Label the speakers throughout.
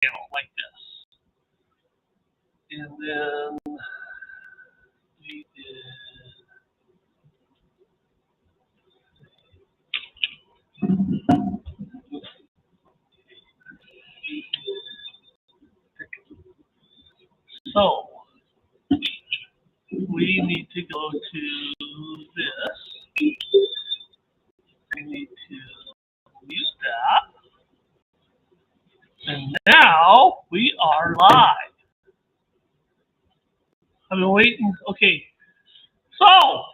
Speaker 1: channel like this. And then we did. So we need to go to this. We need to use that. And now we are live. I've been waiting. Okay. So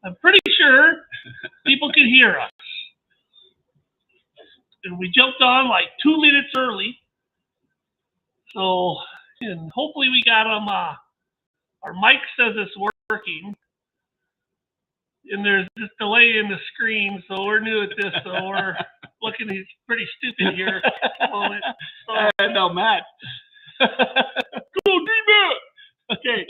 Speaker 1: I'm pretty sure people can hear us. And we jumped on like 2 minutes early. So, and hopefully we got them. Our mic says it's working. And there's this delay in the screen, so we're new at this, so we're looking pretty stupid here at the moment. So,
Speaker 2: no, Matt.
Speaker 1: Go D-Matt! Okay.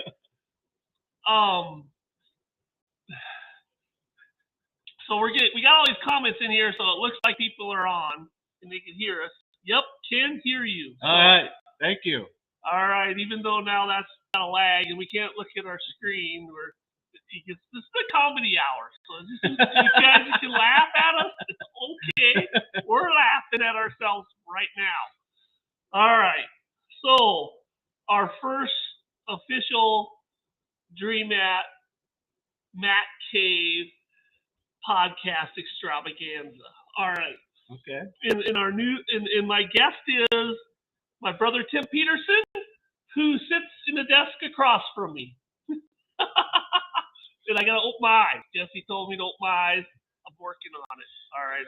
Speaker 1: So we got all these comments in here, so it looks like people are on and they can hear us. Yep, can hear you. So,
Speaker 2: all right, thank you.
Speaker 1: All right, even though now that's got a lag and we can't look at our screen, this is the comedy hour. So you guys can laugh at us. It's okay. We're laughing at ourselves right now. All right. So our first official Dream at Matt Cave podcast extravaganza. All right.
Speaker 2: Okay.
Speaker 1: And my guest is my brother Tim Peterson, who sits in the desk across from me. And I gotta open my eyes. Jesse told me to open my eyes. I'm working on it. All right.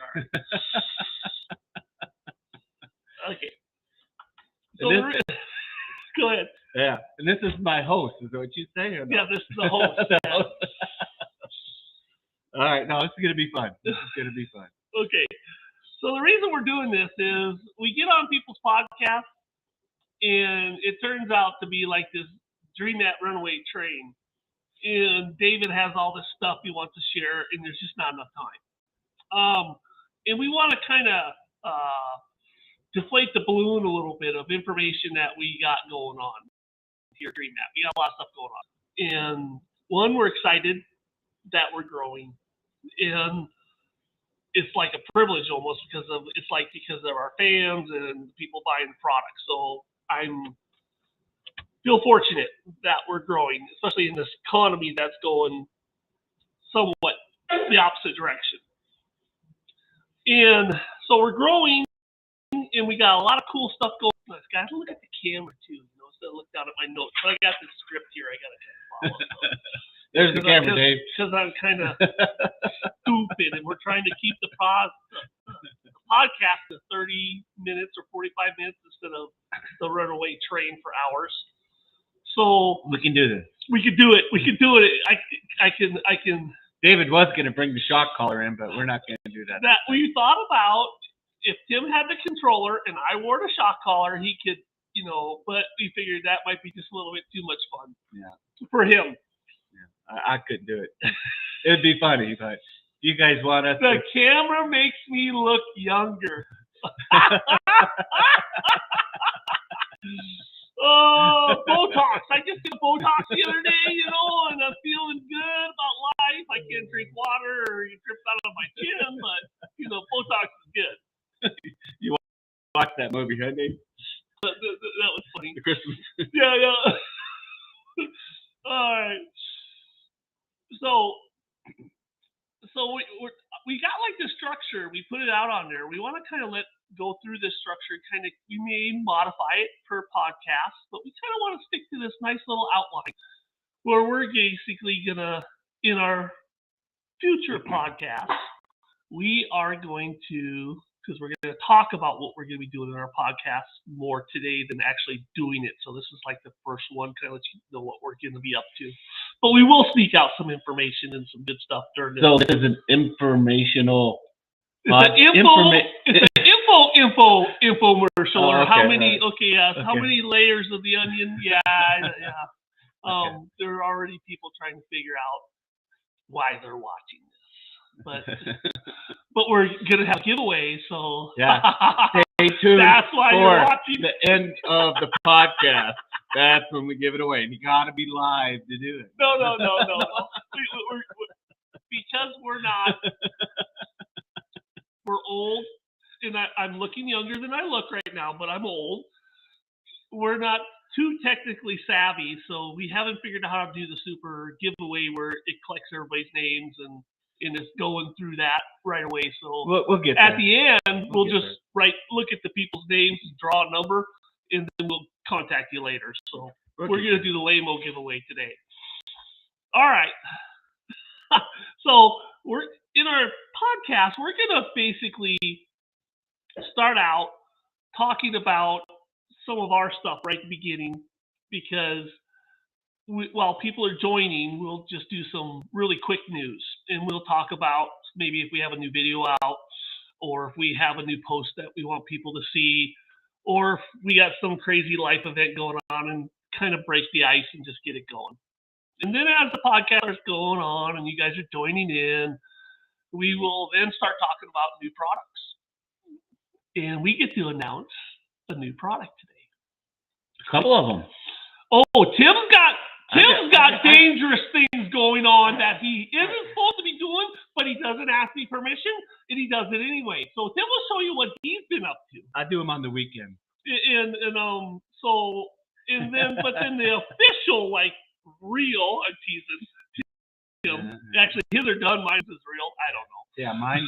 Speaker 1: Okay. So go ahead.
Speaker 2: Yeah, and this is my host. Is that what you say? Or no?
Speaker 1: Yeah, this is the host.
Speaker 2: All right, no, this is gonna be fun.
Speaker 1: Okay. So the reason we're doing this is we get on people's podcasts, and it turns out to be like this Dream at Runaway Train. And David has all this stuff he wants to share, and there's just not enough time. And we want to kind of deflate the balloon a little bit of information that we got going on here at Dream At. We got a lot of stuff going on. And one, we're excited that we're growing. And it's like a privilege almost because of our fans and people buying the product. So I'm feel fortunate that we're growing, especially in this economy that's going somewhat the opposite direction. And so we're growing, and we got a lot of cool stuff going on. I got to look at the camera too, instead of look down at my notes. But I got this script here I got to follow.
Speaker 2: There's the camera, Dave.
Speaker 1: Because I'm kind of stupid, and we're trying to keep the podcast to 30 minutes or 45 minutes instead of the runaway train for hours. So
Speaker 2: we can do this.
Speaker 1: We can do it. I can.
Speaker 2: David was going to bring the shock collar in, but we're not going to do that.
Speaker 1: That we thought about if Tim had the controller and I wore the shock collar, he could, but we figured that might be just a little bit too much fun.
Speaker 2: Yeah.
Speaker 1: For him.
Speaker 2: Yeah. I couldn't do it. It'd be funny, but you guys want us
Speaker 1: The camera makes me look younger. Oh, Botox. I just did Botox the other day, and I'm feeling good about life. I can't drink water or it drips out of my chin, but, Botox is good.
Speaker 2: You watched that movie, huh, Dave?
Speaker 1: That was funny.
Speaker 2: The Christmas.
Speaker 1: Yeah. All right. So we got like the structure. We put it out on there. We want to kind of go through this structure. We may modify it per podcast, but we kind of want to stick to this nice little outline where we're basically gonna, in our future podcasts, we are going to, because we're going to talk about what we're going to be doing in our podcast more today than actually doing it. So this is like the first one, kind of let you know what we're going to be up to. But we will sneak out some information and some good stuff during this.
Speaker 2: So this is an informational.
Speaker 1: It's an infomercial. Or how many? Right. Okay, yes. Okay. How many layers of the onion? Yeah. Okay. There are already people trying to figure out why they're watching this, but we're gonna have a giveaway. So
Speaker 2: yeah, tuned
Speaker 1: That's why you're
Speaker 2: for
Speaker 1: watching.
Speaker 2: the end of the podcast. That's when we give it away. And you got to be live to do it.
Speaker 1: No. Because we're old, and I'm looking younger than I look right now, but I'm old. We're not too technically savvy, so we haven't figured out how to do the super giveaway where it collects everybody's names and it's going through that right away. So
Speaker 2: we'll get
Speaker 1: at
Speaker 2: there.
Speaker 1: the end, we'll just look at the people's names, draw a number, and then we'll contact you later. So we're going to do the Lamo giveaway today. All right. So we're in our podcast, we're going to basically start out talking about some of our stuff right at the beginning, because while people are joining, we'll just do some really quick news, and we'll talk about maybe if we have a new video out, or if we have a new post that we want people to see, or if we got some crazy life event going on, and kind of break the ice and just get it going. And then as the podcast is going on and you guys are joining in, we will then start talking about new products. And we get to announce a new product today.
Speaker 2: A couple of them.
Speaker 1: Oh, Tim's got dangerous things going on that he isn't supposed to be doing, but he doesn't ask me permission, and he does it anyway. So Tim will show you what he's been up to.
Speaker 2: I do them on the weekend.
Speaker 1: But then the official, like, real, I'm teasing Tim. Actually, his are done. Mine's is real. I don't know.
Speaker 2: Yeah, mine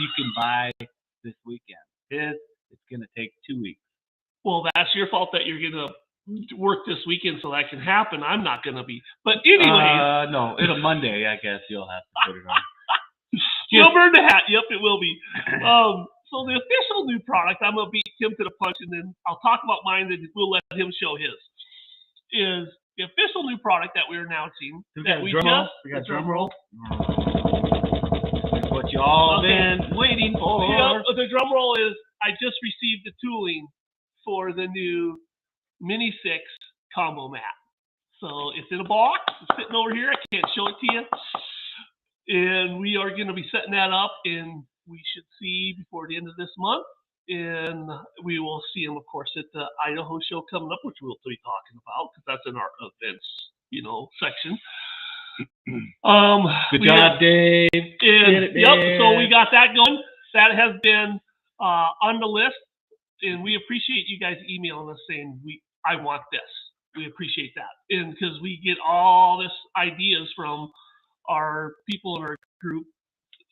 Speaker 2: you can buy this weekend. It's going to take 2 weeks.
Speaker 1: Well, that's your fault that you're going to work this weekend so that can happen. I'm not going to be. But anyway.
Speaker 2: No, it'll Monday, I guess you'll have to put it on.
Speaker 1: You'll burn the hat. Yep, it will be. So the official new product, I'm going to beat Tim to the punch, and then I'll talk about mine, and we'll let him show his, is the official new product that we're announcing.
Speaker 2: We got drum roll. That's what you all been waiting for.
Speaker 1: The drum roll is, I just received the tooling for the new Mini 6 combo mat. So it's in a box. It's sitting over here. I can't show it to you. And we are going to be setting that up, and we should see before the end of this month. And we will see him, of course, at the Idaho show coming up, which we'll be talking about, because that's in our events, section.
Speaker 2: Good job, Dave.
Speaker 1: So we got that going. That has been on the list, and we appreciate you guys emailing us saying, I want this. We appreciate that. And because we get all this ideas from our people in our group,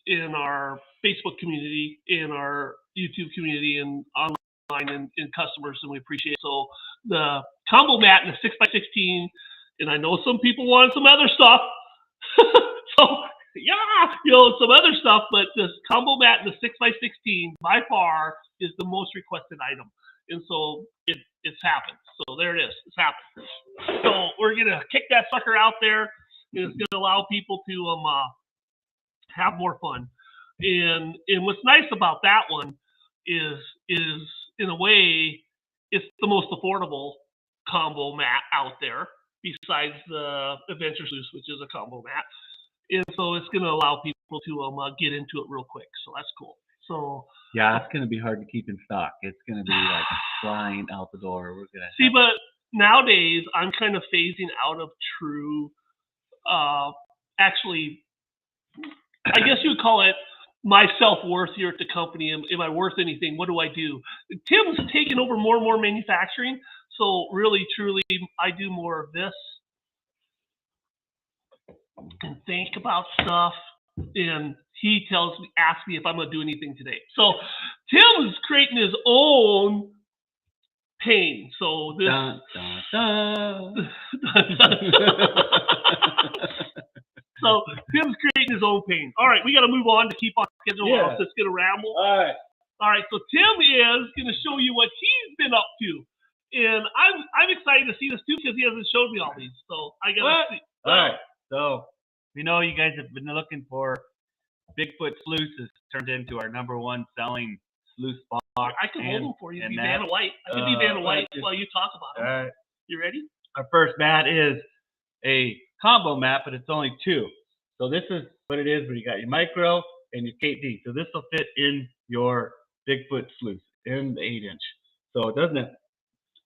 Speaker 1: in our Facebook community, in our YouTube community, and online, and customers, and we appreciate it. So the combo mat in the 6x16, and I know some people want some other stuff. Some other stuff, but this combo mat in the 6x16 by far is the most requested item. And so it's happened. So there it is. It's happened. So we're going to kick that sucker out there, and it's going to allow people to have more fun. And what's nice about that one is in a way, it's the most affordable combo mat out there besides the Adventure Sluice, which is a combo mat. And so it's going to allow people to get into it real quick. So that's cool. So
Speaker 2: yeah, it's going to be hard to keep in stock. It's going to be like flying out the door. We're going to
Speaker 1: but nowadays I'm kind of phasing out of true. Actually, I guess you would call it my self-worth here at the company. Am I worth anything? What do I do? Tim's taken over more and more manufacturing. So really, truly, I do more of this and think about stuff. And he asks me if I'm going to do anything today. So Tim's creating his own pain. So this. Dun, dun, dun. So Tim's creating his own pain. All right, we got to move on to keep on schedule, or else it's going to ramble.
Speaker 2: All
Speaker 1: right. So Tim is going to show you what he's been up to, and I'm excited to see this too because he hasn't showed me all these. So I got to see.
Speaker 2: All right. So we know you guys have been looking for Bigfoot sluices turned into our #1 selling sluice box.
Speaker 1: I can hold them for you. Be Vanna White. I can be Vanna White while you talk about them.
Speaker 2: All right.
Speaker 1: You ready?
Speaker 2: Our first mat is a combo mat, but it's only 2. So this is what it is, where you got your micro and your KD. So this will fit in your Bigfoot sluice. and the 8-inch. So it doesn't have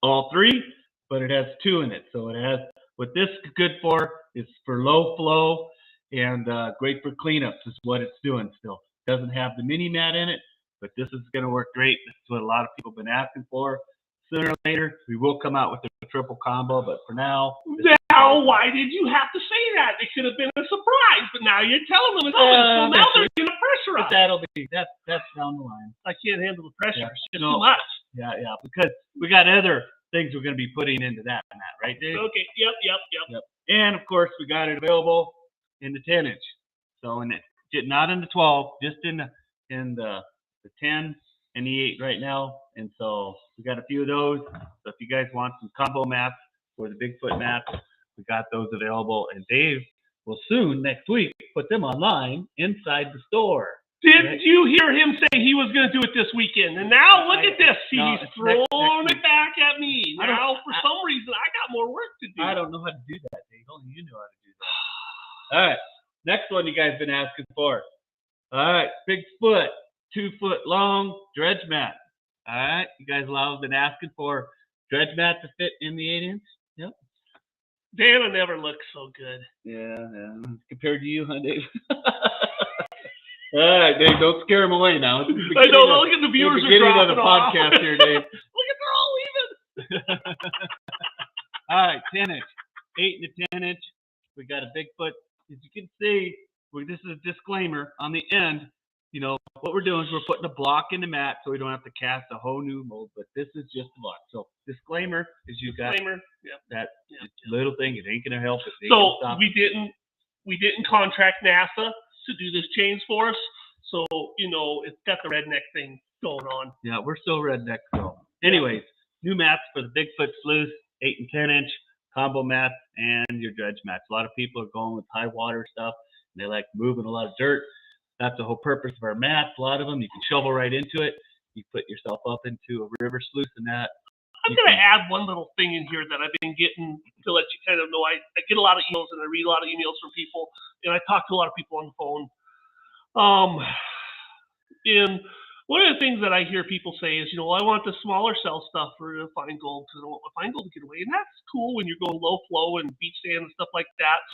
Speaker 2: all three, but it has 2 in it. So it has what this is good for is for low flow and great for cleanups is what it's doing still. It doesn't have the mini mat in it, but this is going to work great. This is what a lot of people have been asking for. Sooner or later, we will come out with the triple combo, but for now.
Speaker 1: Now, why did you have to say that? It could have been a surprise, but now you're telling them it's coming. So now they're going to pressurize.
Speaker 2: That's down the line.
Speaker 1: I can't handle the pressure.
Speaker 2: Yeah.
Speaker 1: It's just too much.
Speaker 2: Yeah, because we got other things we're going to be putting into that, right, Dave?
Speaker 1: Okay. Yep.
Speaker 2: And of course, we got it available in the 10-inch. So not in the 12, just in the 10 and the 8 right now. And so we got a few of those. So if you guys want some combo mats for the Bigfoot mats, we got those available. And Dave will soon, next week, put them online inside the store.
Speaker 1: Did you hear him say he was going to do it this weekend? And now look at this. He's throwing it back at me. Now, for some reason, I got more work to do.
Speaker 2: I don't know how to do that, Dave. Only you know how to do that. All right. Next one you guys have been asking for. All right. Bigfoot, 2-foot long dredge mat. All right. You guys have been asking for dredge mat to fit in the 8-inch. Yep.
Speaker 1: Dana never looked so good.
Speaker 2: Yeah. Compared to you, huh, Dave? All right, Dave, don't scare him away now.
Speaker 1: I know, look at the viewers are dropping
Speaker 2: of the podcast here, Dave.
Speaker 1: Look at, they're all leaving.
Speaker 2: All right, 10-inch, 8 and a 10-inch. We got a Bigfoot. As you can see, this is a disclaimer on the end. You know, what we're doing is we're putting a block in the mat so we don't have to cast a whole new mold, but this is just a block. So disclaimer is you got that little thing. It ain't going to help.
Speaker 1: So we didn't contract NASA to do this change for us. So, you know, it's got the redneck thing going on.
Speaker 2: Yeah, we're still redneck. So anyways, new mats for the Bigfoot sluice, 8 and 10-inch combo mats and your dredge mats. A lot of people are going with high water stuff and they like moving a lot of dirt. That's the whole purpose of our mats. A lot of them, you can shovel right into it. You put yourself up into a river sluice and that.
Speaker 1: I'm going to add one little thing in here that I've been getting to let you kind of know. I get a lot of emails and I read a lot of emails from people, and I talk to a lot of people on the phone. And one of the things that I hear people say is, you know, I want the smaller cell stuff for the fine gold because I don't want my fine gold to get away. And that's cool when you're going low flow and beach sand and stuff like that.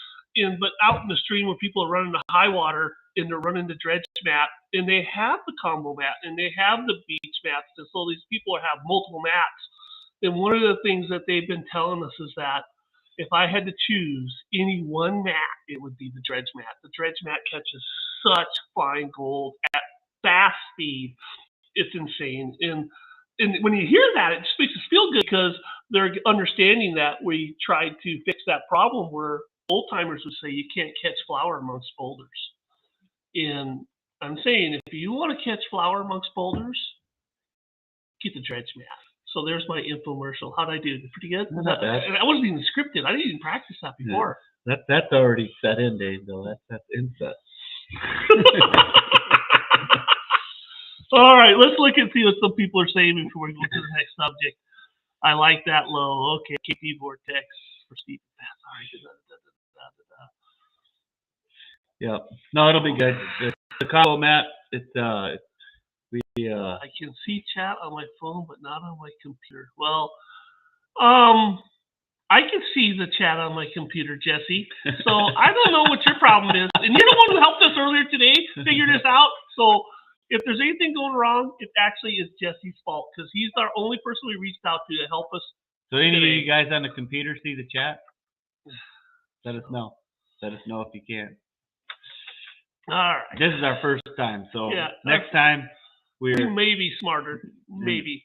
Speaker 1: But out in the stream where people are running the high water and they're running the dredge mat and they have the combo mat and they have the beach mats, and so these people have multiple mats. And one of the things that they've been telling us is that if I had to choose any one mat, it would be the dredge mat. The dredge mat catches such fine gold at fast speed. It's insane. And when you hear that, it just makes us feel good because they're understanding that we tried to fix that problem where old timers would say you can't catch flour amongst boulders. And I'm saying if you want to catch flour amongst boulders, get the dredge mat. So there's my infomercial. How'd I do? Pretty good?
Speaker 2: Not bad.
Speaker 1: I wasn't even scripted. I didn't even practice that before.
Speaker 2: Yeah. That's already set in, Dave, though. That's inset.
Speaker 1: All right, let's look and see what some people are saying before we go to the next subject. I like that low. Okay, KP Vortex for Steve.
Speaker 2: Yeah. No, it'll be good. The combo mat,
Speaker 1: I can see chat on my phone, but not on my computer. Well, I can see the chat on my computer, Jesse. So I don't know what your problem is. And you're the one who helped us earlier today figure this out. So if there's anything going wrong, it actually is Jesse's fault because he's our only person we reached out to help us.
Speaker 2: So any of you guys on the computer see the chat? Let us know. Let us know if you can.
Speaker 1: All right.
Speaker 2: This is our first time. So next time
Speaker 1: we may be smarter. Maybe.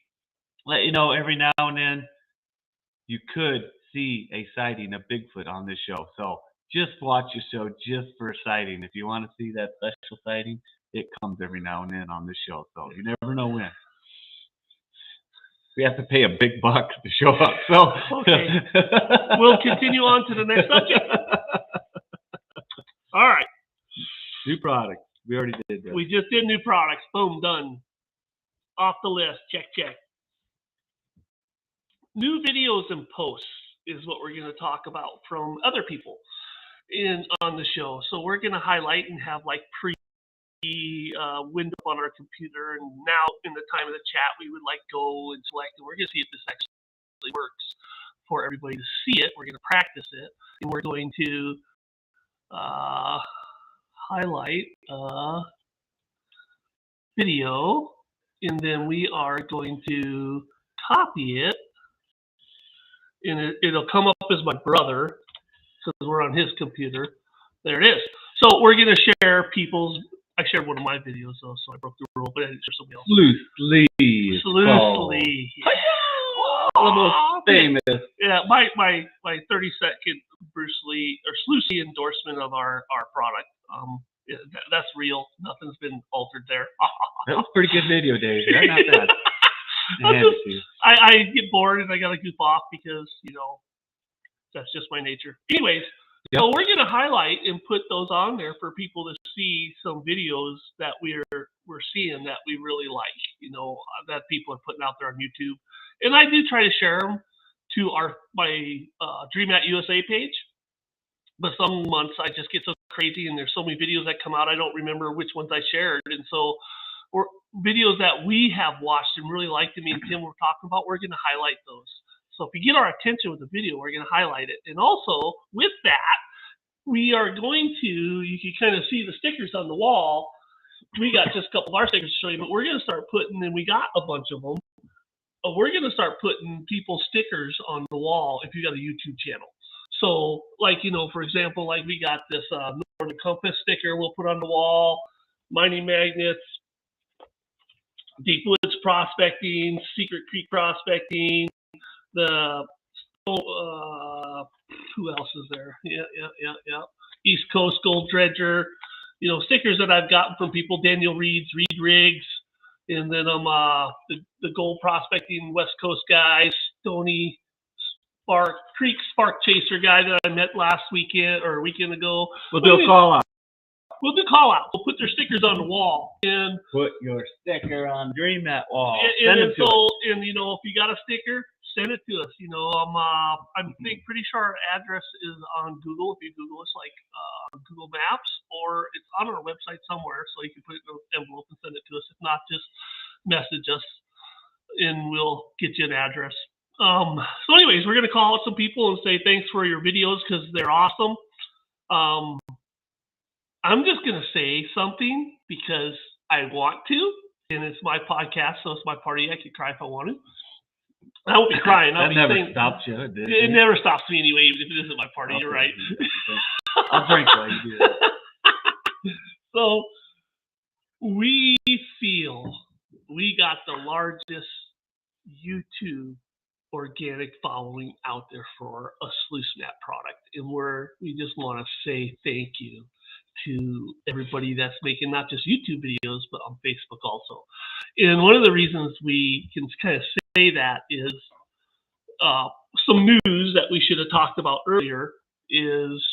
Speaker 2: Let you know every now and then you could see a sighting of Bigfoot on this show. So just watch the show just for a sighting. If you want to see that special sighting, it comes every now and then on this show. So you never know when. We have to pay a big buck to show up. So
Speaker 1: okay. We'll continue on to the next subject. All right.
Speaker 2: New products. We already did that.
Speaker 1: We just did new products. Boom, done. Off the list. Check. New videos and posts is what we're going to talk about from other people on the show. So we're going to highlight and have like wind up on our computer, and now in the time of the chat, we would like go and select, and we're going to see if this actually works for everybody to see it. We're going to practice it, and we're going to highlight video, and then we are going to copy it, and it'll come up as my brother because we're on his computer. There it is. So we're going to share I shared one of my videos though, so I broke the rule, but I didn't share somebody else.
Speaker 2: Sluice. The most famous.
Speaker 1: Yeah, my 30-second Bruce Lee or Sluice endorsement of our product. Yeah, that's real. Nothing's been altered there.
Speaker 2: That was a pretty good video, Dave. Not bad.
Speaker 1: I get bored and I gotta goof off because that's just my nature. Anyways, so we're gonna highlight and put those on there for people to see some videos that we're seeing that we really like. That people are putting out there on YouTube, and I do try to share them to my Dream at USA page. But some months I just get so crazy and there's so many videos that come out, I don't remember which ones I shared. And so videos that we have watched and really liked, and me and Tim were talking about, we're going to highlight those. So if you get our attention with the video, we're going to highlight it. And also with that, we are going to, you can kind of see the stickers on the wall. We got just a couple of our stickers to show you, but we're going to start putting, and we got a bunch of them. We're going to start putting people's stickers on the wall if you got a YouTube channel. So, for example, we got this Northern Compass sticker we'll put on the wall, mining magnets, deep woods prospecting, Secret Creek prospecting, the who else is there? Yeah. East Coast Gold Dredger, stickers that I've gotten from people, Daniel Reed Rigs, and then the gold prospecting West Coast guys, Stony Creek Spark Chaser guy that I met last weekend or a weekend ago.
Speaker 2: We'll do a call out.
Speaker 1: We'll do call out. We'll put their stickers on the wall and
Speaker 2: put your sticker on Dream That Wall.
Speaker 1: And if you got a sticker, send it to us. I'm pretty sure our address is on Google. If you Google us, Google Maps, or it's on our website somewhere, so you can put it in an envelope and send it to us. If not, just message us, and we'll get you an address. So anyways, we're going to call out some people and say thanks for your videos because they're awesome. I'm just going to say something because I want to, and it's my podcast, so it's my party. I can cry if I want to. I won't be crying.
Speaker 2: That never stops you, did it?
Speaker 1: It never stops me anyway, even if it isn't my party. You're right.
Speaker 2: I'll drink while you do that.
Speaker 1: So we feel we got the largest YouTube organic following out there for a sluice mat product, and we just want to say thank you to everybody that's making not just YouTube videos but on Facebook also. And one of the reasons we can kind of say that is some news that we should have talked about earlier is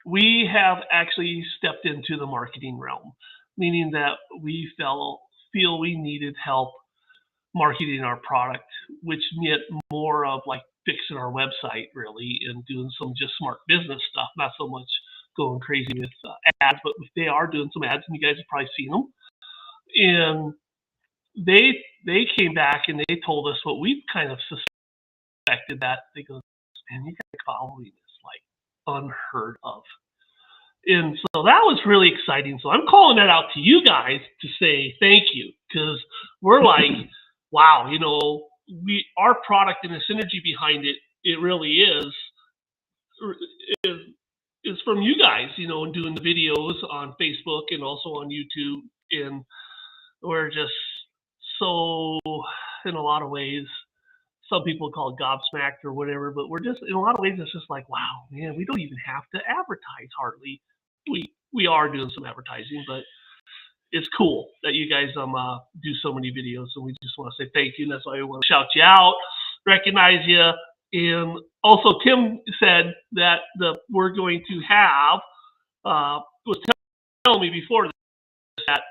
Speaker 1: we have actually stepped into the marketing realm, meaning that we feel we needed help marketing our product, which meant more of fixing our website really and doing some just smart business stuff, not so much going crazy with ads, but they are doing some ads, and you guys have probably seen them. And they came back and they told us what we've kind of suspected, that they go, man, you guys following is unheard of. And so that was really exciting. So I'm calling that out to you guys to say thank you, because we're wow, our product and the synergy behind it, it really is from you guys, and doing the videos on Facebook and also on YouTube. And we're just so, in a lot of ways, some people call it gobsmacked or whatever, but we're just, in a lot of ways, it's just wow, man, we don't even have to advertise hardly. We are doing some advertising, but it's cool that you guys do so many videos, and we just want to say thank you. And that's why we want to shout you out, recognize you. And also, Tim said that we're going to have was telling me before that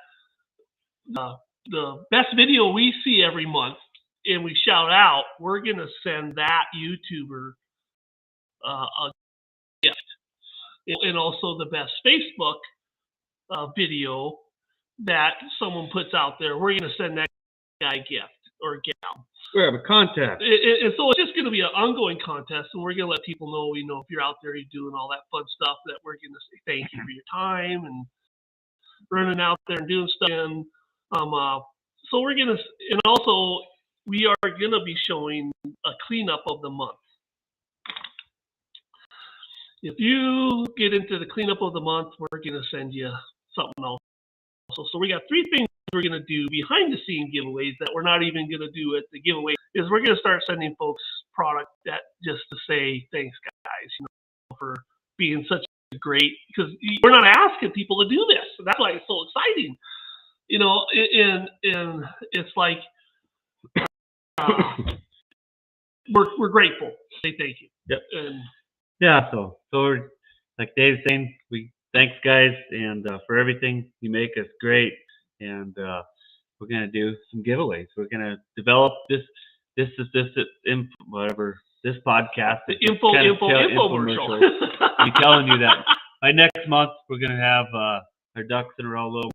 Speaker 1: the best video we see every month and we shout out, we're going to send that YouTuber a gift. And also the best Facebook video that someone puts out there, we're going to send that guy a gift or gal.
Speaker 2: We have a contest.
Speaker 1: And so it's just going to be an ongoing contest, and we're going to let people know, if you're out there, you're doing all that fun stuff, that we're going to say thank you for your time and running out there and doing stuff. And so we're going to, and also we are going to be showing a cleanup of the month. If you get into the cleanup of the month, we're going to send you something else. So we got 3 things we're going to do behind the scene giveaways that we're not even going to do at the giveaway. Is we're going to start sending folks product that just to say thanks, guys, for being such a great, because we're not asking people to do this. So that's why it's so exciting, and it's like we're grateful. Say thank you.
Speaker 2: Yep.
Speaker 1: And
Speaker 2: yeah. So we're, like Dave's saying, thanks guys, and for everything you make us great, and we're gonna do some giveaways. We're gonna develop this podcast.
Speaker 1: The infomercial.
Speaker 2: I'm telling you that by next month we're gonna have our ducks in a row a little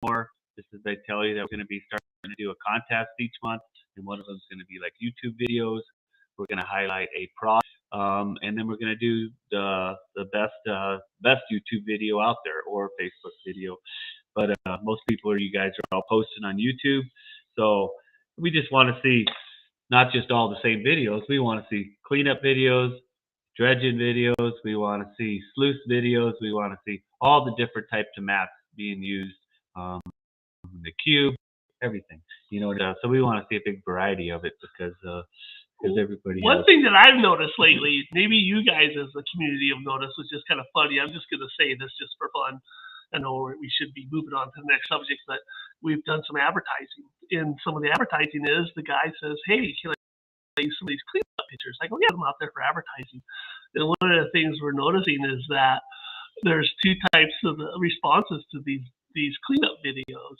Speaker 2: more. Just as I tell you that we're gonna be starting to do a contest each month, and one of them is gonna be like YouTube videos. We're gonna highlight a product. And then we're going to do the best YouTube video out there, or Facebook video. But most people, you guys are all posting on YouTube. So we just want to see not just all the same videos. We want to see cleanup videos, dredging videos. We want to see sluice videos. We want to see all the different types of mats being used, the cube, everything. So we want to see a big variety of it, because everybody
Speaker 1: One thing that I've noticed lately, maybe you guys as a community have noticed, which is kind of funny. I'm just going to say this just for fun. I know we should be moving on to the next subject, but we've done some advertising. And some of the advertising is the guy says, hey, can I use some of these cleanup pictures? I go, yeah, I'm out there for advertising. And one of the things we're noticing is that there's 2 types of responses to these cleanup videos.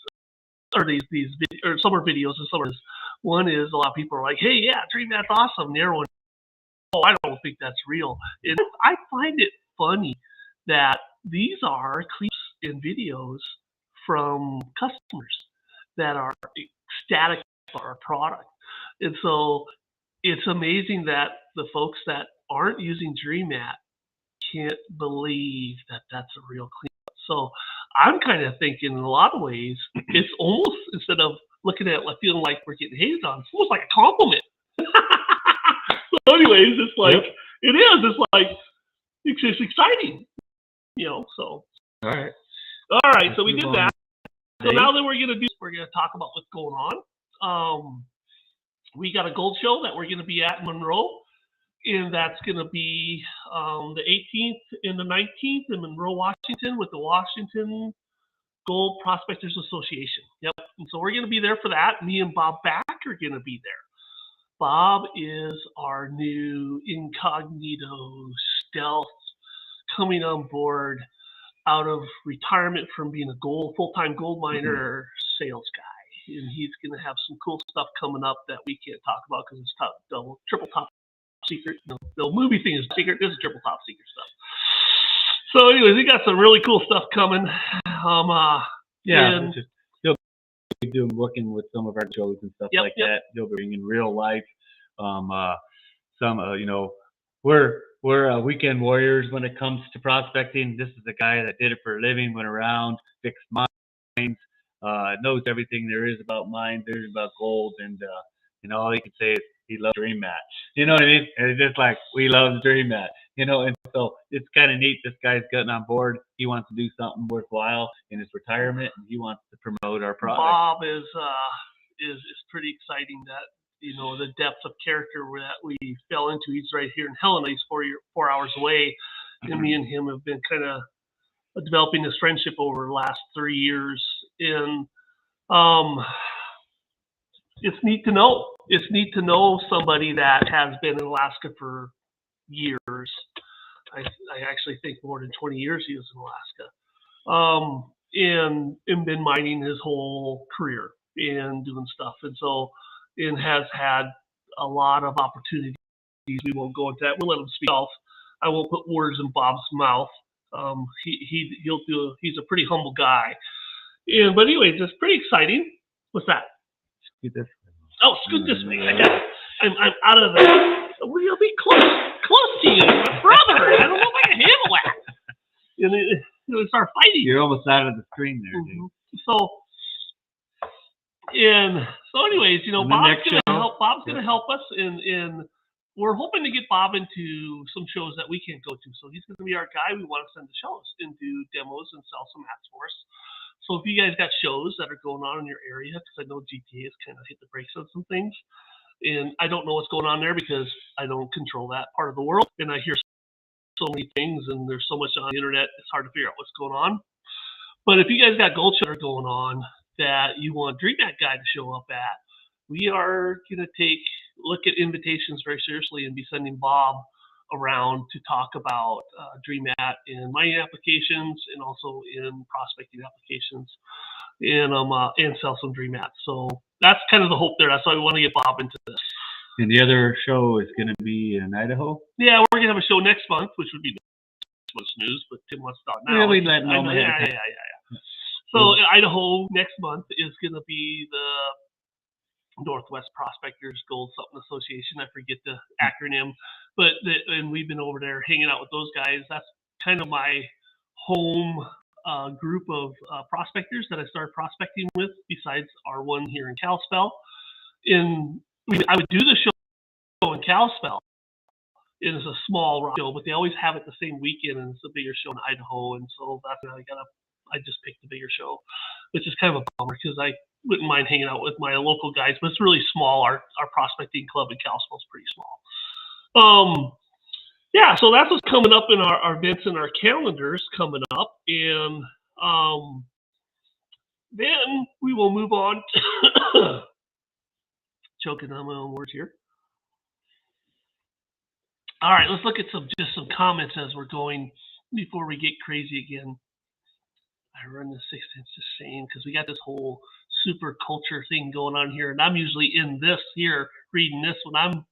Speaker 1: Or or some are videos and some are. One is a lot of people are like, hey, yeah, Dream, that's awesome. The other one, oh, I don't think that's real. And I find it funny that these are clips and videos from customers that are ecstatic about our product. And so it's amazing that the folks that aren't using DreamMat can't believe that that's a real cleanup. So I'm kind of thinking in a lot of ways, it's almost, instead of looking at it like feeling like we're getting hated on, it's almost like a compliment. So anyways, it's like,
Speaker 2: Yep.
Speaker 1: It is. It's like, it's just exciting, so.
Speaker 2: All right.
Speaker 1: So we did that. So now that we're going to talk about what's going on. We got a gold show that we're going to be at in Monroe, and that's going to be the 18th and the 19th in Monroe, Washington, with the Washington Gold Prospectors Association. Yep. And so we're going to be there for that. Me and Bob Back are going to be there. Bob is our new incognito stealth coming on board out of retirement from being a full-time gold miner sales guy. And he's going to have some cool stuff coming up that we can't talk about because it's triple top secret. The movie thing is secret. This is triple top secret stuff. So anyways, we got some really cool stuff coming.
Speaker 2: He'll be working with some of our shows and stuff like that. He'll be bringing real life. We're weekend warriors when it comes to prospecting. This is a guy that did it for a living, went around, fixed mines, knows everything there is about mines, there is about gold, and all he can say is he loves DreamMat. You know what I mean? And it's just like, we love DreamMat. And so it's kind of neat. This guy's getting on board. He wants to do something worthwhile in his retirement, and he wants to promote our product.
Speaker 1: Bob is pretty exciting. That the depth of character that we fell into. He's right here in Helena. He's 4 hours away, and me and him have been kind of developing this friendship over the last 3 years. And it's neat to know. It's neat to know somebody that has been in Alaska for years. I actually think more than 20 years he was in Alaska, and been mining his whole career and doing stuff, and so and has had a lot of opportunities. We won't go into that. We'll let him speak. I won't put words in Bob's mouth. He's a pretty humble guy. But anyways, it's pretty exciting. What's that?
Speaker 2: Scoot this.
Speaker 1: Oh, scoot this way. I'm out of the. We'll be close to you, my brother. I don't know if I can handle that. And it start fighting.
Speaker 2: You're almost out of the screen there, dude.
Speaker 1: So anyways, Bob's gonna help us, and we're hoping to get Bob into some shows that we can't go to. So he's gonna be our guy. We want to send the shows and do demos and sell some hats for us. So if you guys got shows that are going on in your area, because I know GTA has kind of hit the brakes on some things, and I don't know what's going on there because I don't control that part of the world, and I hear so many things, and there's so much on the internet, it's hard to figure out what's going on. But if you guys got gold shows going on that you want Dream Mat Guy to show up at, we are going to look at invitations very seriously and be sending Bob around to talk about Dream Mat in mining applications and also in prospecting applications, and sell some Dream Mats. So that's kind of the hope there. That's why we want to get Bob into this.
Speaker 2: And the other show is going to be in Idaho?
Speaker 1: Yeah, we're going to have a show next month, which would be next month's news, but Tim wants to talk now.
Speaker 2: Yeah, we let him know.
Speaker 1: Yeah. So Idaho next month is going to be the Northwest Prospectors Gold something Association. I forget the acronym, and we've been over there hanging out with those guys. That's kind of my home group of prospectors that I started prospecting with, besides our one here in Kalispell. I would do the show in Kalispell. It is a small rock show, but they always have it the same weekend, and it's a bigger show in Idaho. And so that's how I just picked the bigger show, which is kind of a bummer because I wouldn't mind hanging out with my local guys, but it's really small. Our prospecting club in Kalispell is pretty small. Yeah, so that's what's coming up in our events and our calendars coming up, and then we will move on. Choking on my own words here. All right, let's look at some comments as we're going before we get crazy again. I run the 6-inch the same because we got this whole super culture thing going on here, and I'm usually in this here reading this when I'm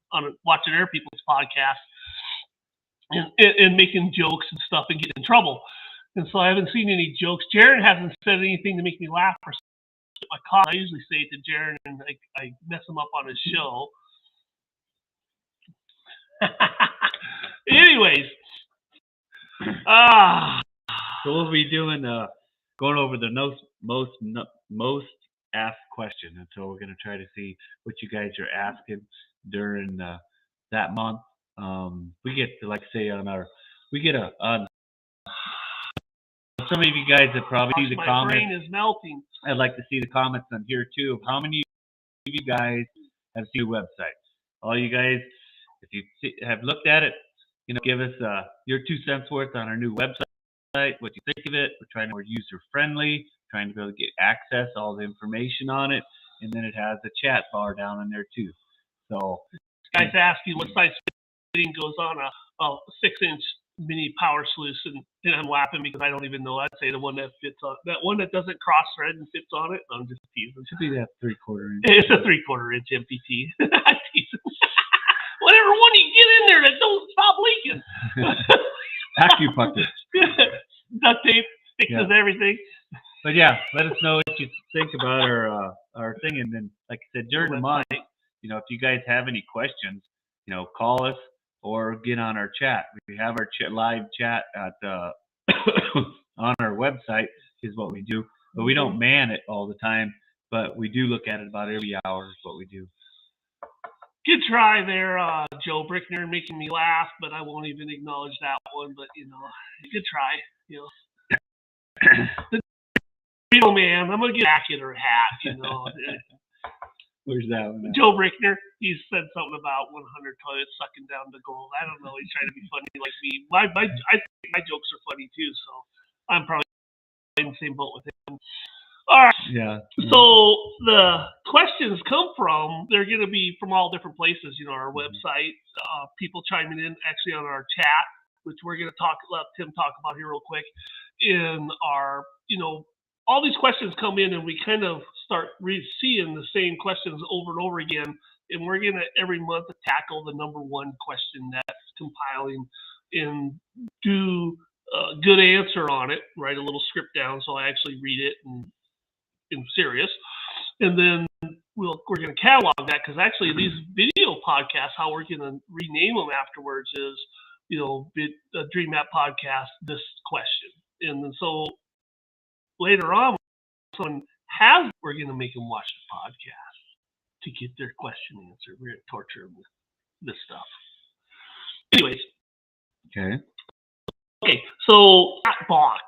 Speaker 1: watching other people's podcasts and making jokes and stuff and getting in trouble. And so I haven't seen any jokes. Jaron hasn't said anything to make me laugh or my cough. I usually say it to Jaron, and I mess him up on his show. Anyways,
Speaker 2: so we'll be doing going over the most asked question, and so we're going to try to see what you guys are asking during that month. We get to, like, say, on some of you guys that probably see the comments.
Speaker 1: My brain is melting.
Speaker 2: I'd like to see the comments on here too. How many of you guys have seen the website? All you guys, if you have looked at it, give us your 2 cents worth on our new website. What you think of it? We're trying to be user friendly, trying to be able to get access, all the information on it, and then it has a chat bar down in there too. So,
Speaker 1: guys asking what size fitting goes on a 6-inch mini power sluice, and I'm laughing because I don't even know. I'd say the one that fits on that one that doesn't cross thread and fits on it. I'm just teasing.
Speaker 2: Should be that 3/4 inch.
Speaker 1: It's a 3/4 inch MPT. I'm teasing. Whatever one you get in there that don't stop leaking.
Speaker 2: Acupuncture.
Speaker 1: Duct tape fixes everything.
Speaker 2: But yeah, let us know what you think about our thing, and then, like I said, during the month, if you guys have any questions, call us or get on our chat. We have our live chat at on our website is what we do, but we don't man it all the time. But we do look at it about every hour is what we do.
Speaker 1: Good try there, Joe Brickner, making me laugh, but I won't even acknowledge that one. But good try. Man, I'm gonna get a jacket or a hat.
Speaker 2: Where's that one?
Speaker 1: Joe Brickner, he said something about 100 toilets sucking down the gold. I don't know. He's trying to be funny like me. I think my jokes are funny too, so I'm probably in the same boat with him. All right.
Speaker 2: Yeah.
Speaker 1: So the questions they're going to be from all different places. Our website, people chiming in actually on our chat, which we're going to let Tim talk about here real quick. In our, all these questions come in, and we kind of start seeing the same questions over and over again. And we're going to every month tackle the number one question that's compiling and do good answer on it, write a little script down so I actually read it and in serious. And then we're going to catalog that, because actually these video podcasts, how we're going to rename them afterwards is, Dream Map Podcast, this question. And then so later on, someone we're going to make them watch the podcast to get their question answered. We're going to torture them with this stuff. Anyways. Okay, so chat box.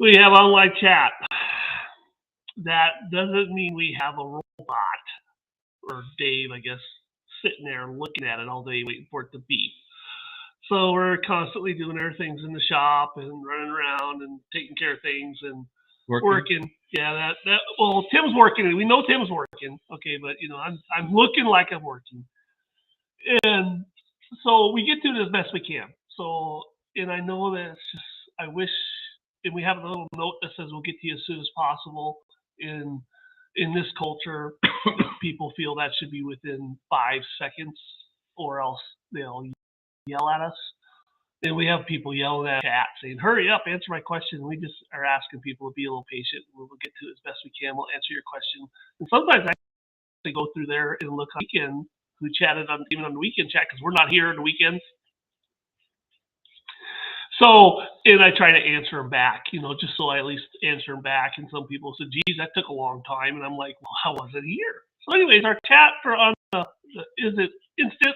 Speaker 1: We have online chat. That doesn't mean we have a robot, or Dave, I guess, sitting there looking at it all day waiting for it to beep. So we're constantly doing our things in the shop and running around and taking care of things and working. Yeah, well, Tim's working. We know Tim's working. Okay, but I'm looking like I'm working. And so we get to it as best we can. So, and I know that it's just, I wish, and we have a little note that says we'll get to you as soon as possible. In this culture, people feel that should be within 5 seconds, or else they'll yell at us. And we have people yelling at chat saying, "Hurry up, answer my question." We just are asking people to be a little patient. We'll get to it as best we can. We'll answer your question. And sometimes I actually go through there and look on the weekend who chatted even on the weekend chat, because we're not here on the weekends. So, and I try to answer them back, just so I at least answer them back. And some people said, "Geez, that took a long time." And I'm like, "Well, I wasn't here." So, anyways, our chat is it instant.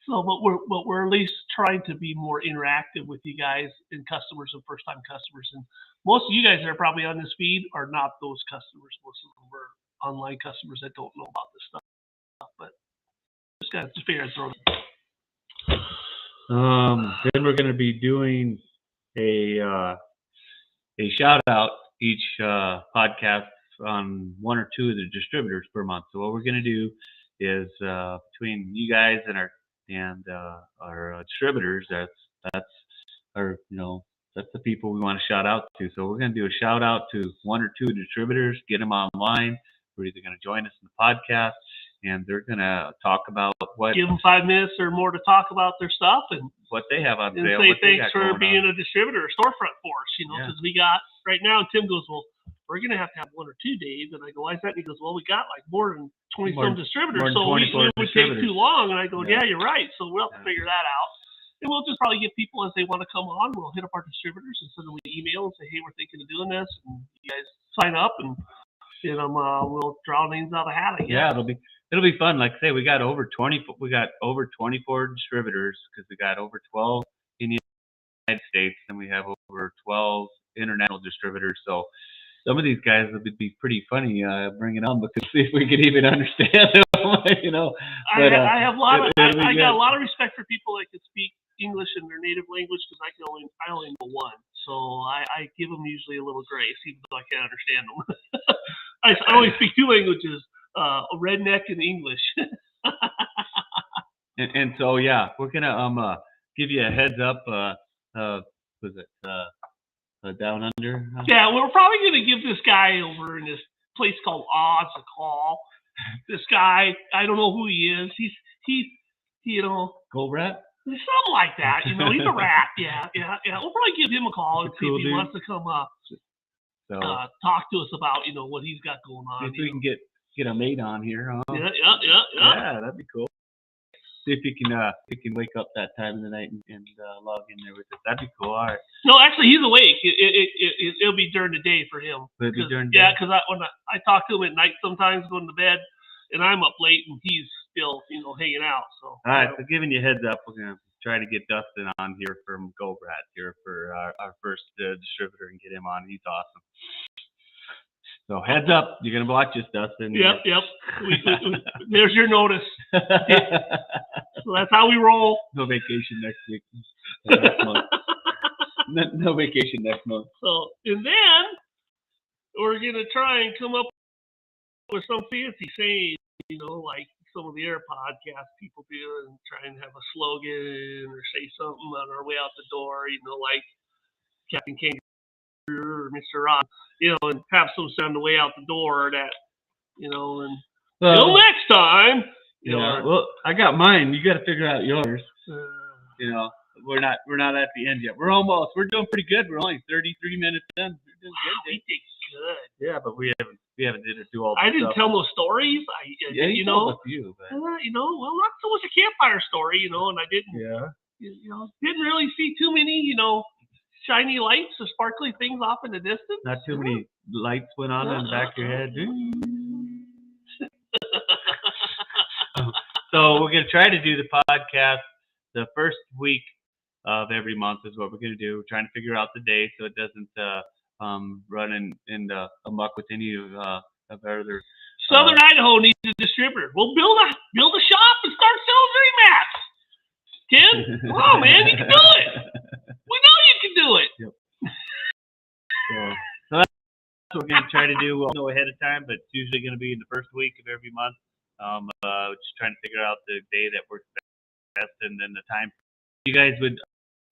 Speaker 1: So, but we're at least trying to be more interactive with you guys and customers and first-time customers. And most of you guys that are probably on this feed are not those customers. Most of them are online customers that don't know about this stuff. But just got to figure out throw it.
Speaker 2: Then we're going to be doing a shout out each podcast on one or two of the distributors per month. So what we're going to do is between you guys and our distributors, that's our that's the people we want to shout out to. So we're going to do a shout out to one or two distributors, get them online. We're either going to join us in the podcast, and they're going to talk about
Speaker 1: give them 5 minutes or more to talk about their stuff and
Speaker 2: what they have on sale.
Speaker 1: And say thanks for being a distributor or storefront for us, because we got right now. And Tim goes, "Well, we're going to have 1 or 2 days." And I go, "Why is that?" And he goes, "Well, we got like more than 20-some distributors, so it would take too long." And I go, "Yeah, you're right. So we'll have to figure that out." And we'll just probably get people as they want to come on. We'll hit up our distributors and send them an email and say, "Hey, we're thinking of doing this, and you guys sign up." And we'll draw names out of the hat.
Speaker 2: Yeah, it'll be fun. Like I say, we got over 24 distributors, because we got over 12 in the United States, and we have over 12 international distributors. So some of these guys would be pretty funny bringing on, because see if we could even understand them. But,
Speaker 1: I have I got a lot of respect for people that can speak English in their native language, because I only know one. So I give them usually a little grace, even though I can't understand them. I only speak 2 languages, redneck and English.
Speaker 2: and so yeah, we're gonna give you a heads up. Was it Down Under?
Speaker 1: Yeah, we're probably gonna give this guy over in this place called Oz a call. This guy, I don't know who he is. He's
Speaker 2: Gold Rat?
Speaker 1: Something like that. He's a rat. Yeah. We'll probably give him a call and see if he wants to come up. Talk to us about what he's got going on.
Speaker 2: See if we can get a mate on here, huh?
Speaker 1: Yeah.
Speaker 2: Yeah, that'd be cool. See if he can wake up that time of the night and log in there with us. That'd be cool. All right.
Speaker 1: No, actually, he's awake. It'll be during the day for him.
Speaker 2: It'll be during the
Speaker 1: day. Yeah,
Speaker 2: because
Speaker 1: when I talk to him at night, sometimes going to bed, and I'm up late, and he's still hanging out. So.
Speaker 2: All right. So giving you a heads up, we're gonna try to get Dustin on here from Gold Rat here for our first distributor and get him on. He's awesome. So heads up, you're gonna watch this, Dustin.
Speaker 1: Yep. There's your notice. So that's how we roll.
Speaker 2: No vacation next week. Next month. No vacation next month.
Speaker 1: So and then we're gonna try and come up with some fancy saying, like some of the air podcast people do, and try and have a slogan or say something on our way out the door, like Captain Kangaroo or Mr. Rock, and have some on the way out the door that, and till next time.
Speaker 2: Well, I got mine. You got to figure out yours. we're not at the end yet. We're doing pretty good. We're only 33 minutes in. We're doing good.
Speaker 1: We did good.
Speaker 2: Yeah, but we haven't did it through all the
Speaker 1: I didn't
Speaker 2: stuff.
Speaker 1: tell no stories.
Speaker 2: You
Speaker 1: know,
Speaker 2: told a few, but
Speaker 1: well, not so much a campfire story, and I didn't, didn't really see too many, shiny lights or sparkly things off in the distance.
Speaker 2: Not too many lights went on in the back of your head. So we're gonna try to do the podcast the first week of every month is what we're gonna do. We're trying to figure out the day so it doesn't run in amok with any of our other.
Speaker 1: Southern Idaho needs a distributor. We'll build a shop and start selling dream mats. Tim, come on, man, you can do it. We know you can do it.
Speaker 2: Yep. So that's what we're gonna try to do. We'll know ahead of time, but it's usually gonna be in the first week of every month. Just trying to figure out the day that works best and then the time. You guys would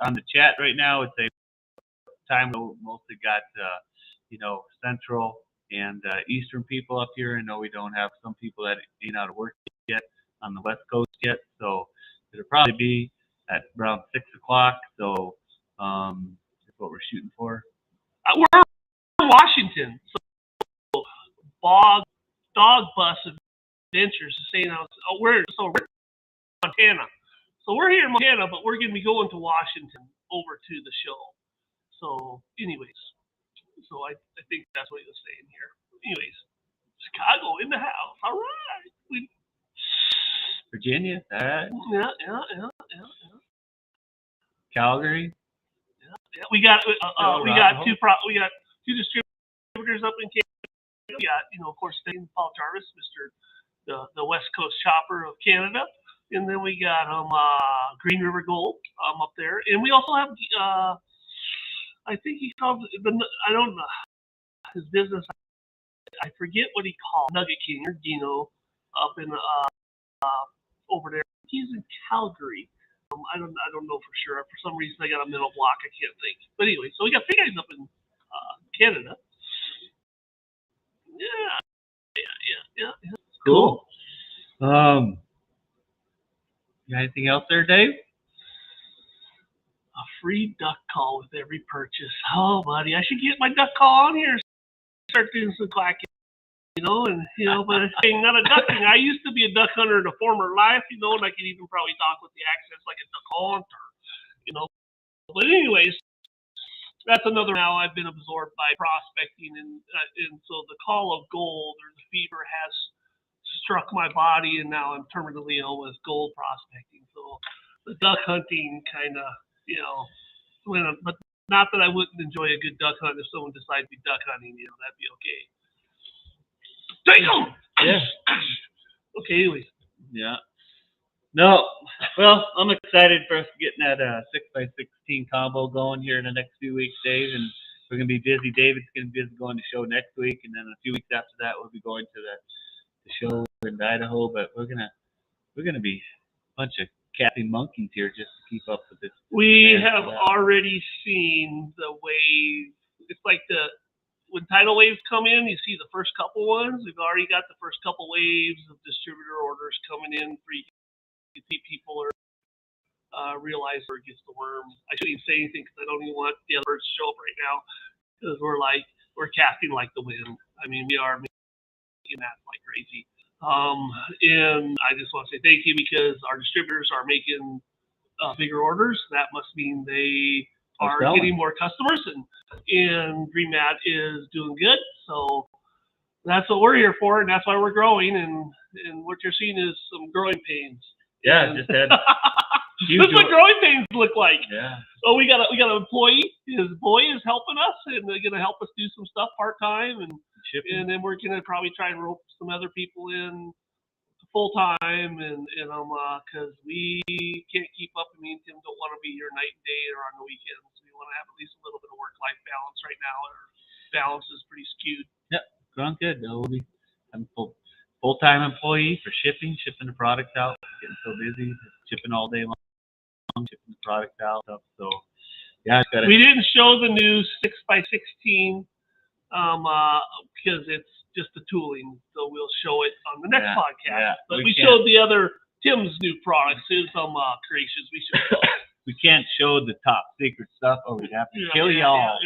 Speaker 2: on the chat right now would say time. We mostly got Central and Eastern people up here. I know we don't have some people that ain't out of work yet on the West Coast yet, so it'll probably be at around 6 o'clock. So that's what we're shooting for.
Speaker 1: We're in Washington, so Dog Bus Adventures is saying we're in Montana. So we're here in Montana, but we're going to be going to Washington over to the show. So, anyways, I think that's what he was saying here. Anyways, Chicago in the house. All right.
Speaker 2: Virginia. All right.
Speaker 1: Yeah.
Speaker 2: Calgary.
Speaker 1: Yeah. We got two distributors up in Canada. We got, of course, Paul Jarvis, the West Coast Chopper of Canada. And then we got Green River Gold up there. And we also have, I think he called, I don't know, his business, I forget what he called, Nugget King or Dino up in, over there. He's in Calgary. I don't know for sure. For some reason, I got a mental block. I can't think. But anyway, so we got three guys up in Canada. Yeah.
Speaker 2: Cool. You got anything else there, Dave?
Speaker 1: A free duck call with every purchase. Oh, buddy, I should get my duck call on here. Start doing some clacking, but hey, not a ducking. I used to be a duck hunter in a former life, and I could even probably talk with the accents like a duck hunter, But anyways, that's another. Now I've been absorbed by prospecting, and so the call of gold or the fever has struck my body, and now I'm terminally ill with gold prospecting. So the duck hunting kind of, but not that I wouldn't enjoy a good duck hunt if someone decided to be duck hunting, that'd be okay. Damn!
Speaker 2: Yeah.
Speaker 1: Okay, anyways.
Speaker 2: Yeah. No. Well, I'm excited for us getting that 6x16 combo going here in the next few weeks, Dave, and we're going to be busy. David's going to be busy going to show next week, and then a few weeks after that, we'll be going to the show in Idaho, but we're gonna be a bunch of capping monkeys here just to keep up with this.
Speaker 1: We have already seen the wave. It's like when tidal waves come in, you see the first couple ones. We've already got the first couple waves of distributor orders coming in. You see people are realize where it gets the worm. I shouldn't even say anything because I don't even want the other birds to show up right now because we're casting like the wind. I mean, we are making that like crazy. And I just want to say thank you because our distributors are making bigger orders. That must mean they are getting more customers, and Dream Mat is doing good. So that's what we're here for, and that's why we're growing. And what you're seeing is some growing pains.
Speaker 2: Yeah, just had.
Speaker 1: That's what growing pains look like.
Speaker 2: Yeah.
Speaker 1: So we got an employee. His boy is helping us, and they're gonna help us do some stuff part time, and then we're gonna probably try and rope some other people in full time, and because we can't keep up. I mean, Tim don't want to be here night and day or on the weekends. We want to have at least a little bit of work-life balance right now. Our balance is pretty skewed.
Speaker 2: Yep, going good. I'm full-time employee for shipping the product out. Getting so busy, shipping all day long, shipping the product out stuff. So yeah,
Speaker 1: we didn't show the new 6x16 because it's just the tooling. So we'll show it on the next podcast.
Speaker 2: Yeah,
Speaker 1: but we showed the other Tim's new products, his creations. We should show.
Speaker 3: we can't show the top secret stuff, or we'd have to kill y'all.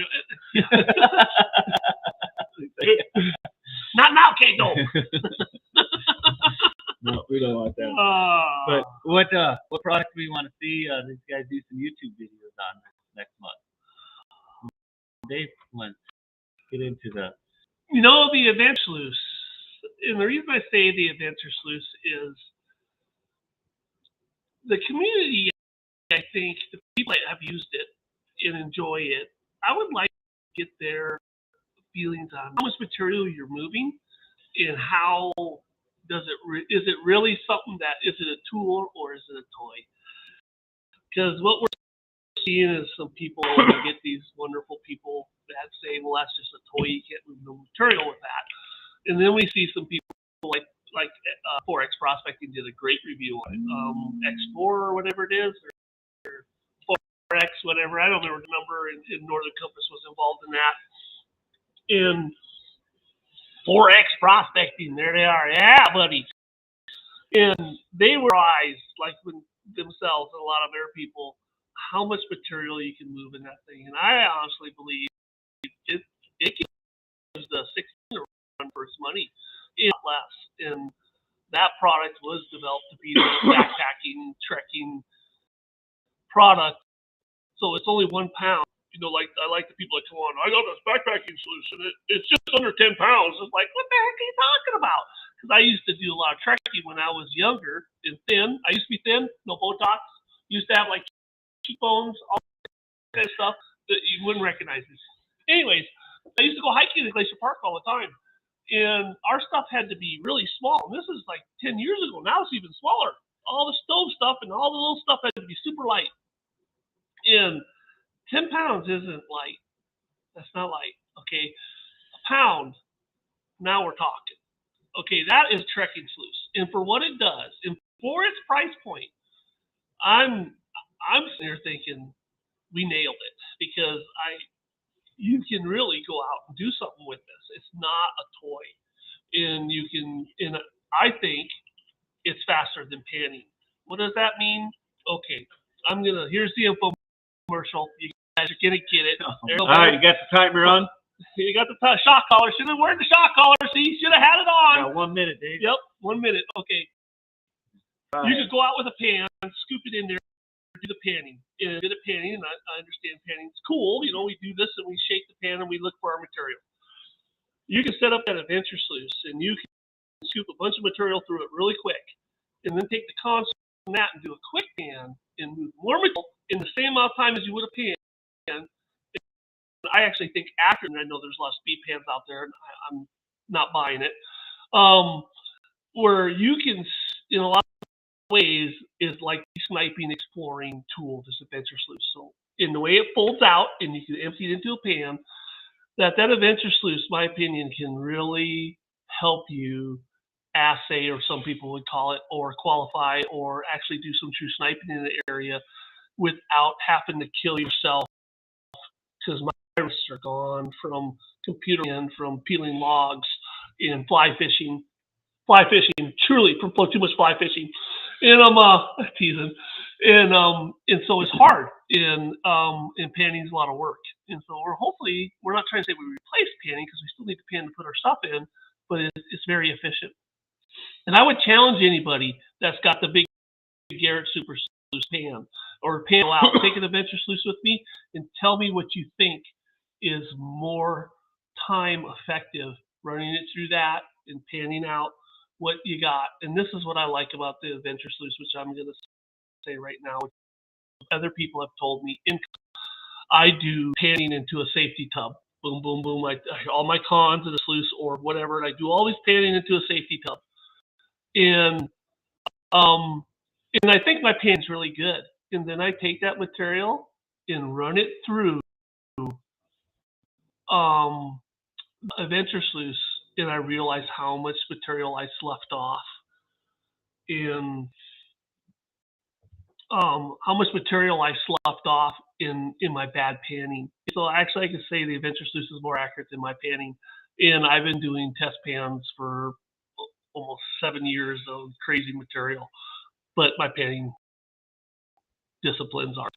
Speaker 1: Not now, Kato.
Speaker 2: No, we don't want that.
Speaker 3: But what product do we want to see these guys do some YouTube videos on next month? Dave, let's get into the.
Speaker 1: The Event Sluice. And the reason I say the Adventure Sluice is the community, I think, the people that have used it and enjoy it, I would like to get their feelings on how much material you're moving and how is it really something that, is it a tool or is it a toy? Because what we're seeing is some people, we get these wonderful people that say, well, that's just a toy, you can't move no material with that. And then we see some people like 4X Prospecting did a great review on it. X4 or whatever it is, or 4X, whatever. I don't remember the number, and Northern Compass was involved in that. And 4X Prospecting, there they are. Yeah, buddy. And they were surprised, like when themselves and a lot of their people, how much material you can move in that thing. And I honestly believe it gives the 16 run for its money, less. And that product was developed to be the backpacking, trekking product. So it's only 1 pound. Like I like the people that come on, I got this backpacking solution. It's just under 10 pounds. It's like, what the heck are you talking about? Because I used to do a lot of trekking when I was younger and thin. I used to be thin, no Botox. Used to have like cheekbones, all that kind of stuff that you wouldn't recognize me. Anyways, I used to go hiking in Glacier Park all the time. And our stuff had to be really small. And this is like 10 years ago. Now it's even smaller. All the stove stuff and all the little stuff had to be super light. And 10 pounds isn't light. That's not light. Okay. A pound, now we're talking. Okay, that is trekking sluice. And for what it does, and for its price point, I'm sitting here thinking we nailed it, because you can really go out and do something with this. It's not a toy. And I think it's faster than panning. What does that mean? Okay, here's the infomercial. You guys are gonna get it.
Speaker 3: All right, you got the timer on?
Speaker 1: You got the shock collar. Should have worn the shock collar. See, should have had it on.
Speaker 3: Got 1 minute, Dave.
Speaker 1: Yep, 1 minute. Okay. You could go out with a pan, scoop it in there, do the panning. And did a panning, and I understand panning's cool. We do this and we shake the pan and we look for our material. You can set up that Adventure Sluice and you can scoop a bunch of material through it really quick, and then take the concept from that and do a quick pan and move more material in the same amount of time as you would a pan. I actually think accurate, and I know there's a lot of speed pans out there, and I'm not buying it, where you can, in a lot of ways, is like a sniping, exploring tool, this Adventure Sluice. So in the way it folds out, and you can empty it into a pan, that Adventure Sluice, my opinion, can really help you assay, or some people would call it, or qualify, or actually do some true sniping in the area without having to kill yourself, because my viruses are gone from computer and from peeling logs and fly fishing, truly from too much fly fishing. And I'm teasing. And so it's hard, and panning's a lot of work. And so we're not trying to say we replace panning, because we still need the pan to put our stuff in, but it's very efficient. And I would challenge anybody that's got the big Garrett Super Sluice pan or pan out, take an Adventure Sluice with me and tell me what you think is more time effective, running it through that and panning out what you got. And this is what I like about the Adventure Sluice, which I'm going to say right now. Other people have told me, I do panning into a safety tub. Boom, boom, boom. All my cons in a sluice or whatever, and I do all this panning into a safety tub. And I think my pan's really good. And then I take that material and run it through Adventure Sluice, and I realize how much material I sloughed off, and how much material I sloughed off in my bad panning. So actually, I can say the Adventure Sluice is more accurate than my panning. And I've been doing test pans for almost 7 years of crazy material, but my panning disciplines are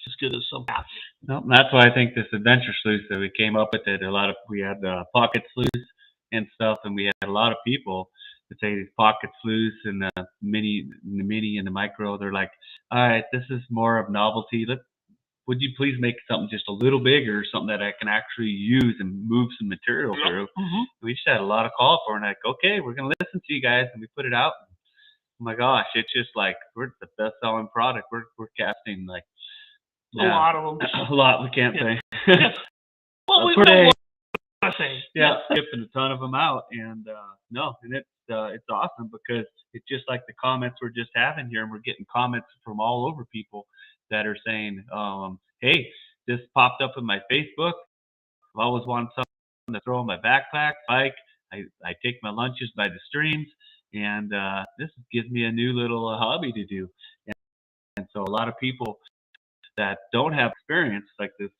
Speaker 1: as good as some apps.
Speaker 3: No, that's why I think this adventure sluice that we came up with it. We had pocket sluice and stuff, and we had a lot of people that say these pocket sluice and the mini and the micro. They're like, all right, this is more of novelty. Would you please make something just a little bigger, something that I can actually use and move some material through?
Speaker 1: Mm-hmm.
Speaker 3: We just had a lot of calls for it, and like, okay, we're gonna listen to you guys, and we put it out. Oh my gosh, it's just like we're the best selling product. We're casting like
Speaker 1: a lot of them.
Speaker 3: A lot we can't say.
Speaker 1: Yeah. Well,
Speaker 3: per day.
Speaker 1: I say.
Speaker 3: Yeah, skipping a ton of them out, and it's awesome because it's just like the comments we're just having here, and we're getting comments from all over people that are saying, hey, this popped up in my Facebook. I've always wanted something to throw in my backpack, bike. I take my lunches by the streams, and this gives me a new little hobby to do. And so a lot of people that don't have experience like this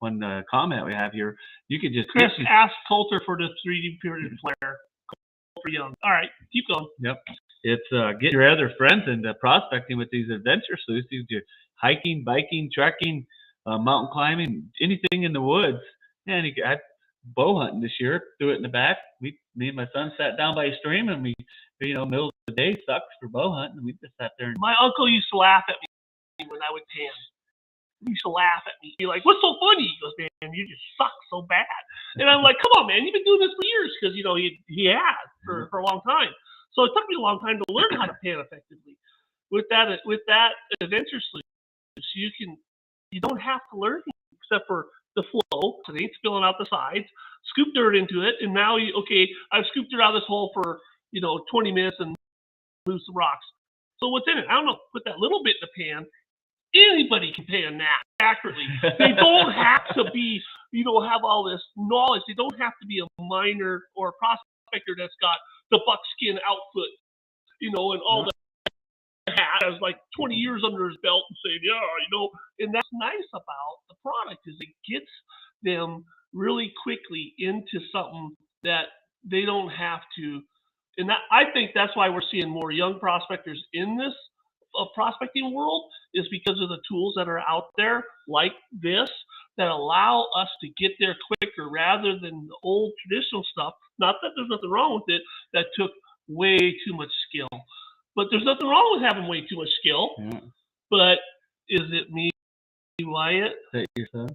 Speaker 3: one comment we have here, you could just...
Speaker 1: Chris asked Coulter for the 3D printed flare. Coulter Young. All right, keep going.
Speaker 3: Yep. It's get your other friends into prospecting with these adventure sluices. You're hiking, biking, trekking, mountain climbing, anything in the woods. And I bow hunting this year, threw it in the back. Me and my son sat down by a stream, and we, middle of the day sucks for bow hunting. And we just sat there.
Speaker 1: My uncle used to laugh at me when I would pan. He used to laugh at me. He'd be like, "What's so funny?" He goes, "Man, you just suck so bad." And I'm like, "Come on, man, you've been doing this for years," because he has for a long time. So it took me a long time to learn how to pan effectively. With that adventure sluice, you don't have to learn anything except for the flow, so it ain't spilling out the sides. Scoop dirt into it, and now I've scooped dirt out of this hole for 20 minutes and move some rocks. So what's in it? I don't know. Put that little bit in the pan. Anybody can pan that accurately. They don't have to be, have all this knowledge. They don't have to be a miner or a prospector that's got the buckskin outfit, and all the hat has like 20 years under his belt and saying, and that's nice about the product is it gets them really quickly into something that they don't have to. And I think that's why we're seeing more young prospectors in this prospecting world is because of the tools that are out there like this that allow us to get there quicker rather than the old traditional stuff. Not that there's nothing wrong with it, that took way too much skill. But there's nothing wrong with having way too much skill. Yeah. But is it me, Wyatt?
Speaker 3: Is that your son?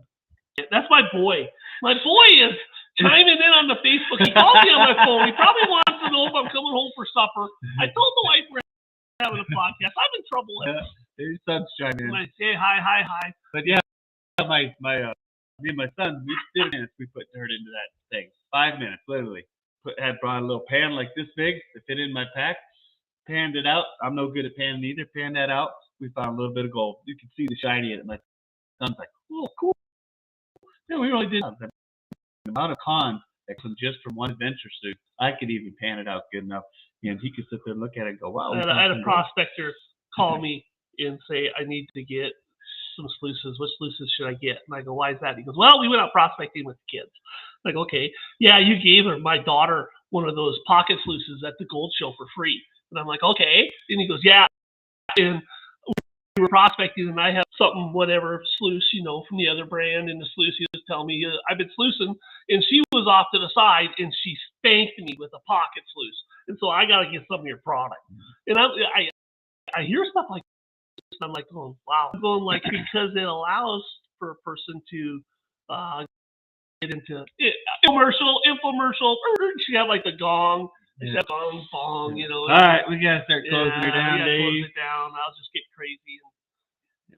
Speaker 1: That's my boy. My boy is chiming in on the Facebook. He called me on my phone. He probably wants to know if I'm coming home for supper. I told the wife we're having a podcast. I'm in trouble.
Speaker 3: Your son's chiming in.
Speaker 1: I say hi.
Speaker 3: But yeah, me and my son, we did it. We put dirt into that thing. 5 minutes, literally. Had brought a little pan like this big to fit in my pack. Panned it out. I'm no good at panning either. Panned that out. We found a little bit of gold. You can see the shiny in it. My son's like, "Oh, cool." Yeah, we really did. The amount of cons that come just from one adventure suit, I could even pan it out good enough. And he could sit there and look at it and go, "Wow."
Speaker 1: I had a prospector call me and say, "I need to get some sluices. What sluices should I get?" And I go, "Why is that?" He goes, "Well, we went out prospecting with the kids." I'm like, "Okay, yeah, you gave my daughter one of those pocket sluices at the Gold Show for free." And I'm like, "Okay." And he goes, "Yeah." And we were prospecting, and I have something, whatever, sluice, from the other brand. And the sluice, he was telling me, I've been sluicing. And she was off to the side, and she spanked me with a pocket sluice. And so I got to get some of your product. And I hear stuff like this, and I'm like, "Oh, wow." I'm going like, because it allows for a person to get into infomercial. She got like the gong.
Speaker 3: Yeah.
Speaker 1: Bong, bong,
Speaker 3: All right, we gotta start closing her down, Dave.
Speaker 1: Close it down. I'll just get crazy.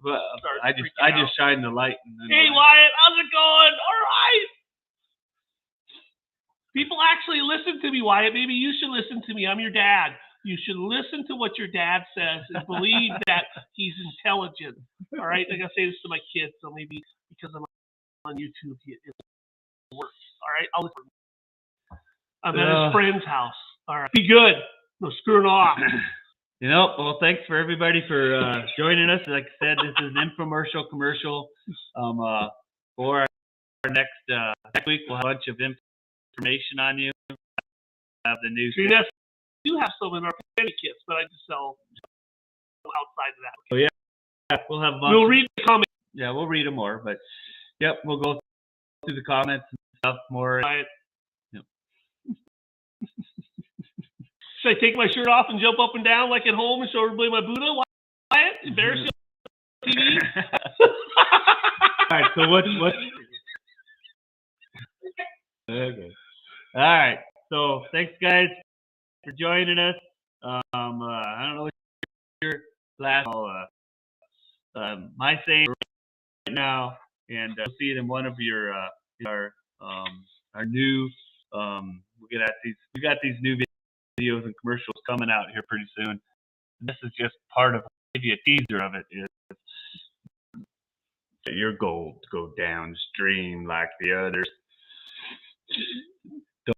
Speaker 3: Well, I just shine the light.
Speaker 1: Hey, Wyatt, how's it going? All right. People actually listen to me, Wyatt. Maybe you should listen to me. I'm your dad. You should listen to what your dad says and believe that he's intelligent. All right? Like I say this to my kids, so maybe because I'm on YouTube, it works. All right? I'll listen. I'm at his friend's house. All right. Be good. No screwing off.
Speaker 3: Well, thanks for everybody for joining us. Like I said, this is an infomercial commercial. For our next week, we'll have a bunch of information on you. Have the new.
Speaker 1: We do have some in our penny kits, but I just sell outside of that.
Speaker 3: Oh yeah, we'll have.
Speaker 1: We'll read the comments.
Speaker 3: Yeah, we'll read them more, but yep, we'll go through the comments and stuff more. Yep.
Speaker 1: Should I take my shirt off and jump up and down like at home and show everybody my Buddha? Wyatt? Embarrass you on TV?
Speaker 3: All right, so what's okay. All right, so thanks guys for joining us. I don't know what your last my saying right now, and we'll see it in one of your our new we got these new videos and commercials coming out here pretty soon. This is just part of, give you a teaser of it, is your goal to go downstream like the others.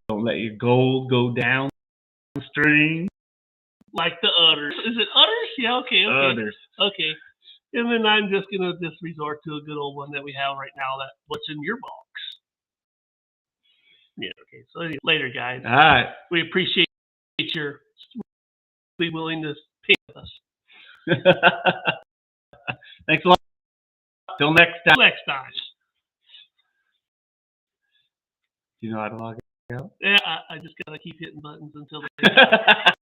Speaker 3: Don't let your gold go downstream
Speaker 1: like the others. Is it udders? Yeah, okay.
Speaker 3: Others.
Speaker 1: Okay. And then I'm just going to resort to a good old one that we have right now, that what's in your box. Yeah, okay. So later, guys.
Speaker 3: All right.
Speaker 1: We appreciate your willingness to pay with us.
Speaker 3: Thanks a lot. Till next time. Do you know how to log out?
Speaker 1: Yeah, I just got to keep hitting buttons until